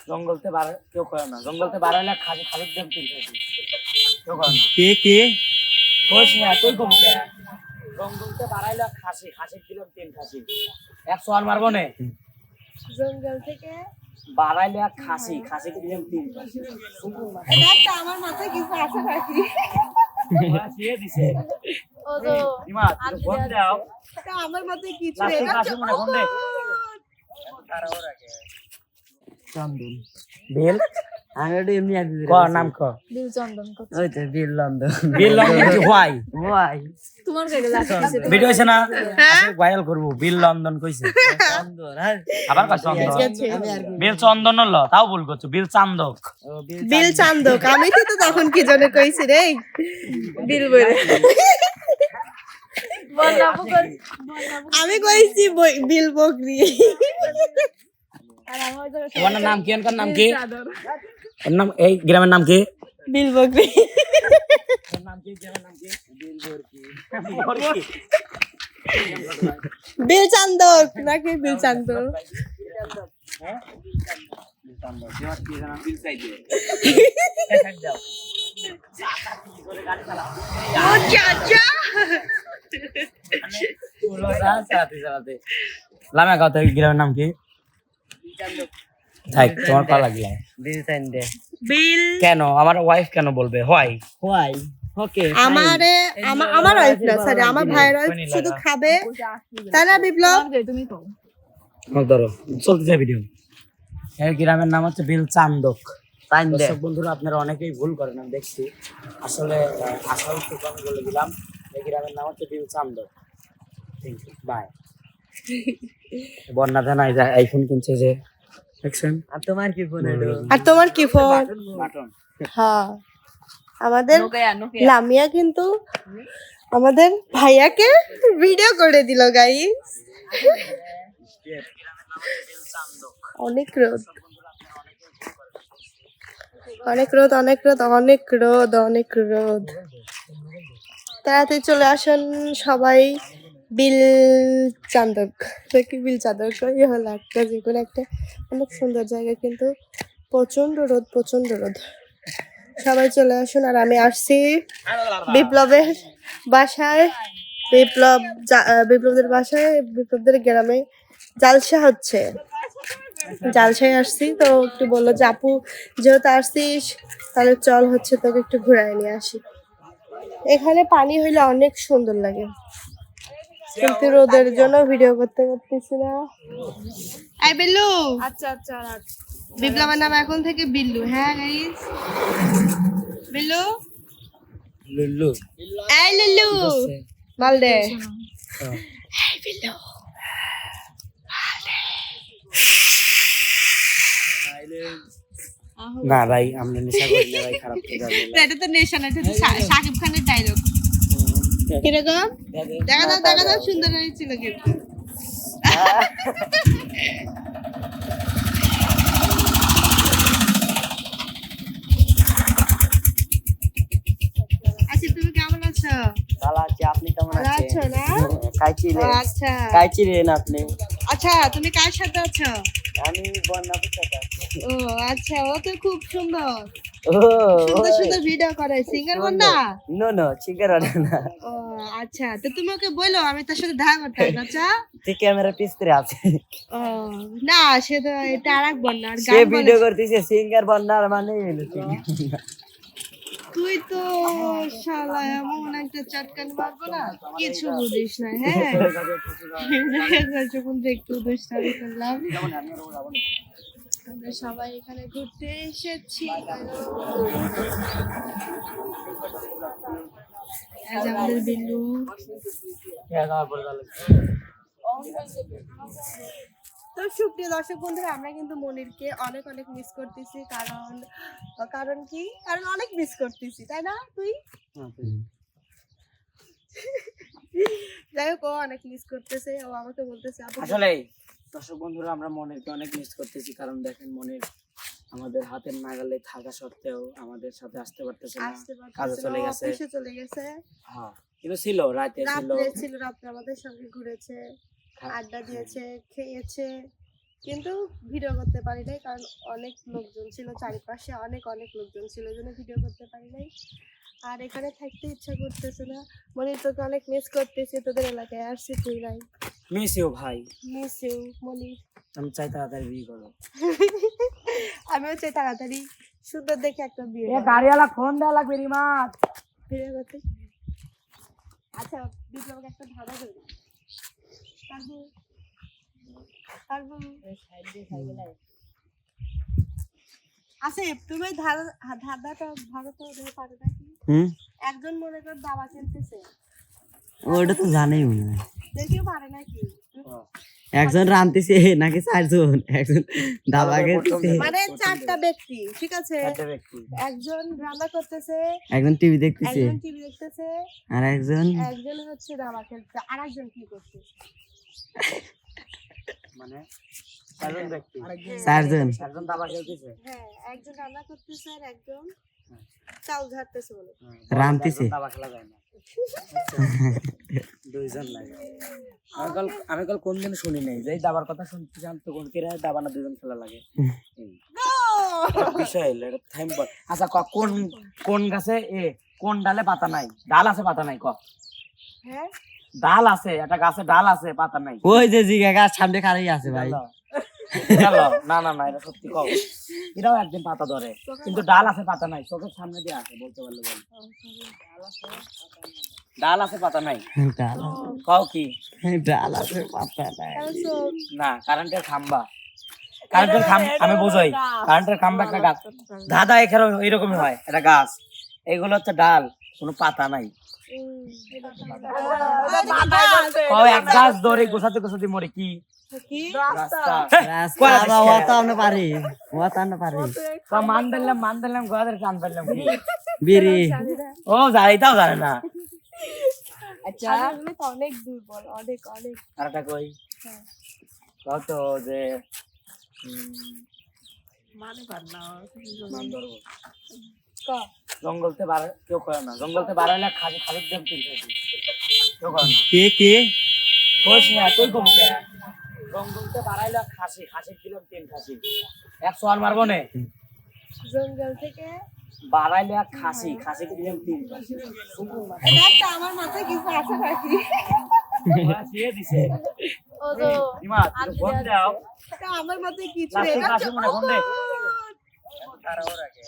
জঙ্গলতে বার কেউ করে না, জঙ্গলতে বাড়াইলে খালি খালি দেব তিন খাসি কেউ করে না। কে কে কোশ না তুই কম কে জঙ্গলতে বাড়াইলে খাসি খাসি দিলাম তিন খাসি 100 আর মারবো না। জঙ্গল থেকে বাড়াইলে খাসি খাসি দিলাম তিন খাসি এটা আমার মাথায় কিছু আছে নাকি? দিয়ে দিছে ও তো ইমা তুই ফোন দাও এটা আমার মাথায় কিছু লাস্টে এটা খাসি মনে ফোন দে চন্দন বিল আমি একটু এমনি আছি ক নাম ক বিল চন্দন কত ওই তো বিল লন্ডন বিল লন্ডন কি হয় ওয়াই তোমার কইতে লাগছে ভিডিও হইছে না আজকে ভাইরাল করব বিল লন্ডন কইছে চন্দন আর আবার কই চন্দন আমি আর বিল চন্দন হলো তাও ভুল করছো বিল চান্দক বিল চান্দক আমি তো তখন কি জন্য কইছি রে বিল বলে আমি কইছি বিল বকরি আর আমার ওর নাম কি ওর নাম কি ওর নাম এই গ্রামের নাম কি বিল বকরি ওর নাম কি গ্রামের নাম কি বিল বরকি বিল চান্দক নাকি বিল চান্দক হ্যাঁ বিল চান্দক যেমন কি জানা বিল চাইতে এক যাও ও চাচা পুরো রাত চালাতে চালাতে লামা কথা গ্রামের নাম কি থাক তোমার পা লাগলা বিল চাইন্দে বিল কেন আমার ওয়াইফ কেন বলবে হয় ওয়াই ওকে আমারে আমার ওয়াইফ না সরি আমার ভাইয়ের ওয়াইফ শুধু খাবে তাই না বিপ্লব তুমি তো ধরো চলতে যায় ভিডিও এই গ্রামের নাম হচ্ছে বিল চান্দক চাইন্দে দর্শক বন্ধুরা আপনারা অনেকেই ভুল করেন আমি দেখছি আসলে আসল ঠিকানা আমি বলে দিলাম এই গ্রামের নাম হচ্ছে বিল চান্দক থ্যাংক ইউ বাই বন্যা ধান আইফোন কিনছে যে দেখছেন আর তোমার কি ফোন এলো আর তোমার কি ফোন বাটন হ্যাঁ আমাদের লামিয়া কিন্তু আমাদের ভাইয়াকে ভিডিও করে দিল গাইস অনেক রোদ অনেক রোদ অনেক রোদ অনেক রোদ অনেক রোদ তাড়াতাড়ি চলে আসেন সবাই বিল চান্দক কি বিল চান্দক হলো একটা যে কোনো একটা অনেক সুন্দর জায়গা কিন্তু প্রচন্ড রোদ সবাই চলে আসুন আর আমি আসছি বিপ্লবের বাসায় বিপ্লবদের বাসায় বিপ্লবদের গ্রামে জালসা হচ্ছে জালসায় আসছি তো একটু বললো যে আপু যেহেতু আসছিস তাহলে চল হচ্ছে তোকে একটু ঘুরাই নিয়ে আসি এখানে পানি হইলে অনেক সুন্দর লাগে কিন্তু রোদের জন্য ভিডিও করতে পারতেছি না এই বিল্লু আচ্ছা বিপ্লবের নাম এখন থেকে বিল্লু হ্যাঁ গাইস বিল্লু লুল্লু এই লুল্লু মালদে এই বিল্লু না ভাই আমরা নেশা করি না ভাই খারাপ করে যাবে এটা তো নেশা না এটা তো শাকিব খানের ডায়লগ কিরকম দেখা দাও সুন্দর হয়েছিল কিন্তু আচ্ছা তুমি কেমন আছো ভালো আছি আপনি কেমন ভালো আছেন আছো না কাইচিলে ও, আচ্ছা কাইচিলেন আপনি আচ্ছা তুমি কার সাথে আছো আমি বন্যাপুর সাথে আছি ও আচ্ছা ও তো খুব সুন্দর ও সুন্দর ভিডিও করে সিঙ্গার বন্যা নো চিকেন না ও আচ্ছা তো তুমি ওকে বলো আমি তার সাথে দেখা করতে হবে আচ্ছা ঠিক ক্যামেরা পিছতে আছে ও না সে তো এটা আরেক বন্যা আর সে গান ভিডিও করতেছে সিঙ্গার বন্যার মানে হলো তুই তো শালা এমন একটা চটকান মারবো না কিছু বুঝিস না হ্যাঁ যখন একটু দুষ্টামি করলাম আমরা সবাই এখানে ঘুরতে এসেছি আজ আমাদের বিল্লু তো সুপ্রিয় দর্শক বন্ধুরা আমরা কিন্তু মনিরকে অনেক অনেক মিস করতেছি কারণ কি কারণ অনেক মিস করতেছি তাই না তুই যাই হোক ও অনেক মিস করতেছে ও আমাকে বলতেছে আসলে দর্শক বন্ধুরা আমরা মনিরকে অনেক মিস করতেছি কারণ দেখেন মনির আমাদের হাতের নাগালে থাকা সত্ত্বেও আমাদের সাথে আসতে পারতেছে না কাজে চলে গেছে অফিসে চলে গেছে হ্যাঁ কিন্তু ছিল রাতে রাত্রে আমাদের সঙ্গে ঘুরেছে আড্ডা দিয়েছে খেয়েছে কিন্তু ভিডিও করতে পারি নাই, কারণ অনেক লোকজন ছিল চারিপাশে, অনেক লোকজন ছিল, এই জন্য ভিডিও করতে পারি নাই। আর এখানে থাকতে ইচ্ছা করতেছে না, মনে তোকে অনেক মিস করতেছি, তোদের এলাকায় আসছি তুই নাই। মিস ইউ ভাই, মিস ইউ মনি। আমি চাই তাড়াতাড়ি বিয়ে করো। আমিও চাই তাড়াতাড়ি সুন্দর দেখে একটা বিয়ে করো। গাড়িওয়ালা ফোন দেওয়া লাগবে রিমাত। বিয়ে করতে। আচ্ছা বিপ্লবকে একটা ধাঁধা দেবো। আসিফ তুমি ওই ধাঁধাটা ভালো তো ধরে পারো নাকি? একজন মনে কর দাবা খেলতেছে, ওটা তো জানেই মনে হয়। দেখিও পারে নাকি? একজন রামতেছে নাকি চারজন, একজন দাবা খেলতেছে, মানে চারটা ব্যক্তি, ঠিক আছে? একটা ব্যক্তি, একজন রান্না করতেছে, একজন টিভি দেখতেছে, একজন টিভি দেখতেছে, আর একজন হচ্ছে দাবা খেলতেছে, আর একজন কি করছে? মানে চারজন ব্যক্তি, চারজন দাবা খেলতেছে। হ্যাঁ, একজন রান্না করতেছে আর একজন চাল ঝাড়তেছে বলে। রামতেছে। দাবা খেলা যায় না, দুইজন লাগে। আমি কাল কোনদিন শুনি নাই যে এই দাবার কথা শুনতে চান তো কোন কেরা দাবা না দুজন খেলা লাগে। বিষয় হলো এটা টাইম পর। আচ্ছা ক কোন গাছে কোন ডালে পাতা নাই? ডাল আছে পাতা নাই ক। হ্যাঁ ডাল আছে, একটা গাছে ডাল আছে পাতা নাই। ওই যে জিগা গাছ সামনে খাড়াই আছে ভাই। না না না, এটা সত্যি কও। এটাও একদিন পাতা ধরে, কিন্তু ডাল আছে পাতা নাই, চোখের সামনে দিয়ে আছে, বলতে পারলে বল। ডাল আছে পাতা নাই, কও কি? ডাল আছে পাতা নাই। না, কারেন্টের খাম্বা। আমি বুঝাই, কারেন্টের খাম্বা একটা গাছ। ধাঁধা এখানে এইরকমই হয়, একটা গাছ, এইগুলো হচ্ছে ডাল, কোনো পাতা নাই। কও এক গাছ ধরে গোছাতে গোছাতে মরে কি? রাস্তা ও তো আমরা পারি, ও তো আমরা পারি। তো মান দিলাম গোয়াদের কান পারলাম কি? বিড়ি। ও যাইতাও জানে না। আচ্ছা অনেক দুর্বল, অনেক। আর একটা কই কত যে মান ধরবো। জঙ্গলতে কেউ করে না, জঙ্গলতে বাড়াইলে খালি খালি দেব তিন খাসি, কেউ করে না। কে কইস না তুই কম কে? জঙ্গলতে বাড়াইলে খাসি দিলাম তিন খাসি, 100 আর মারবো নে। জঙ্গল থেকে বাড়াইলে খাসি দিলাম তিন খাসি। এটা আমার মাথায় কিছু আছে নাকি? ওরা দিয়ে দিছে। ও তো রিমাত তুমি ফোন দাও, আমার মাথায় কিছু লাস্টে এটা খাসি মনে ফোন দে। তারা ওরা কে